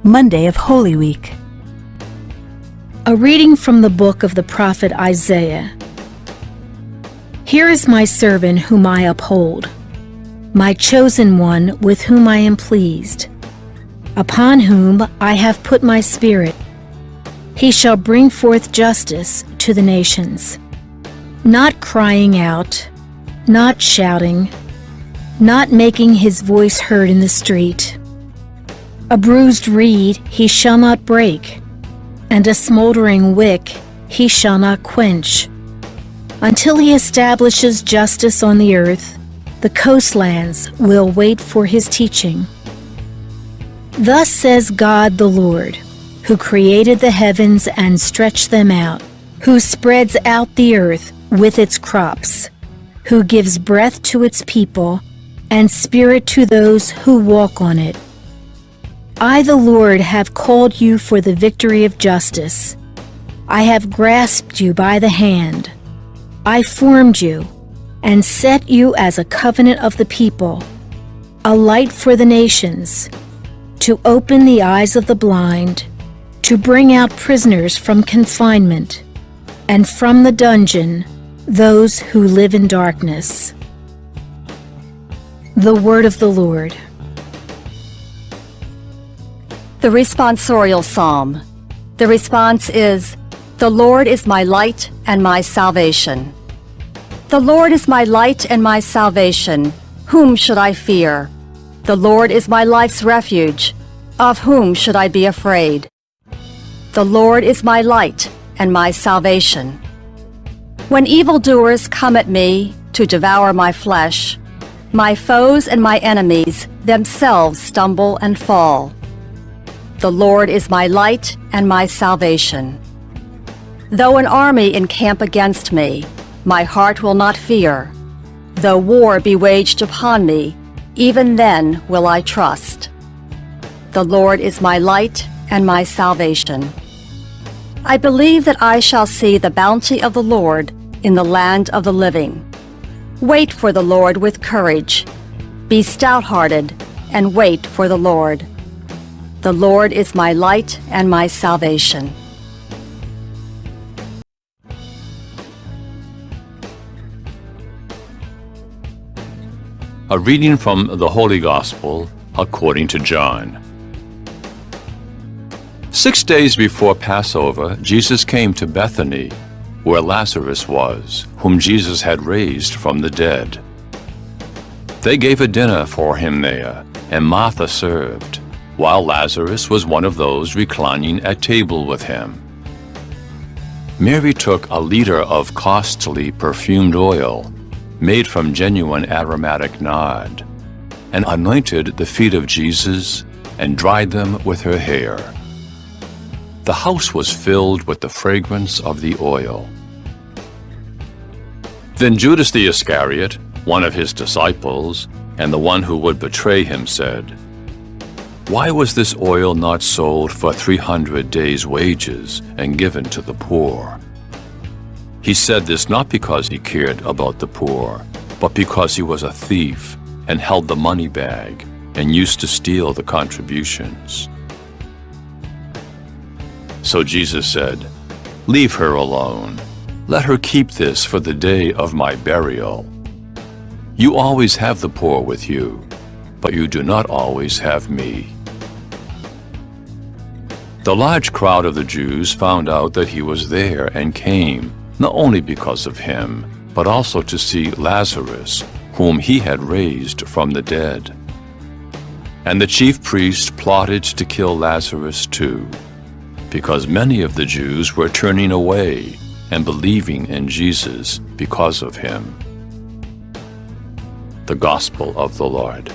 Monday of Holy Week. A reading from the book of the prophet Isaiah. Here is my servant whom I uphold, my chosen one with whom I am pleased, upon whom I have put my spirit. He shall bring forth justice to the nations, not crying out, not shouting, not making his voice heard in the street. A bruised reed he shall not break, and a smoldering wick he shall not quench. Until he establishes justice on the earth, the coastlands will wait for his teaching. Thus says God the Lord, who created the heavens and stretched them out, who spreads out the earth with its crops, who gives breath to its people and spirit to those who walk on it. I, the Lord, have called you for the victory of justice. I have grasped you by the hand. I formed you and set you as a covenant of the people, a light for the nations, to open the eyes of the blind, to bring out prisoners from confinement, and from the dungeon those who live in darkness. The word of the Lord. The responsorial psalm. The response is, "The Lord is my light and my salvation." The Lord is my light and my salvation. Whom should I fear? The Lord is my life's refuge. Of whom should I be afraid? The Lord is my light and my salvation. When evildoers come at me to devour my flesh, my foes and my enemies themselves stumble and fall. The Lord is my light and my salvation. Though an army encamp against me, my heart will not fear. Though war be waged upon me, even then will I trust. The Lord is my light and my salvation. I believe that I shall see the bounty of the Lord in the land of the living. Wait for the Lord with courage. Be stout-hearted and wait for the Lord. The Lord is my light and my salvation. A reading from the Holy Gospel according to John. 6 days before Passover, Jesus came to Bethany, where Lazarus was, whom Jesus had raised from the dead. They gave a dinner for him there, and Martha served, while Lazarus was one of those reclining at table with him. Mary took a liter of costly perfumed oil, made from genuine aromatic nard, and anointed the feet of Jesus and dried them with her hair. The house was filled with the fragrance of the oil. Then Judas the Iscariot, one of his disciples, and the one who would betray him, said, "Why was this oil not sold for 300 days' wages and given to the poor?" He said this not because he cared about the poor, but because he was a thief and held the money bag and used to steal the contributions. So Jesus said, "Leave her alone. Let her keep this for the day of my burial. You always have the poor with you, but you do not always have me." The large crowd of the Jews found out that he was there and came, not only because of him, but also to see Lazarus, whom he had raised from the dead. And the chief priests plotted to kill Lazarus too, because many of the Jews were turning away and believing in Jesus because of him. The Gospel of the Lord.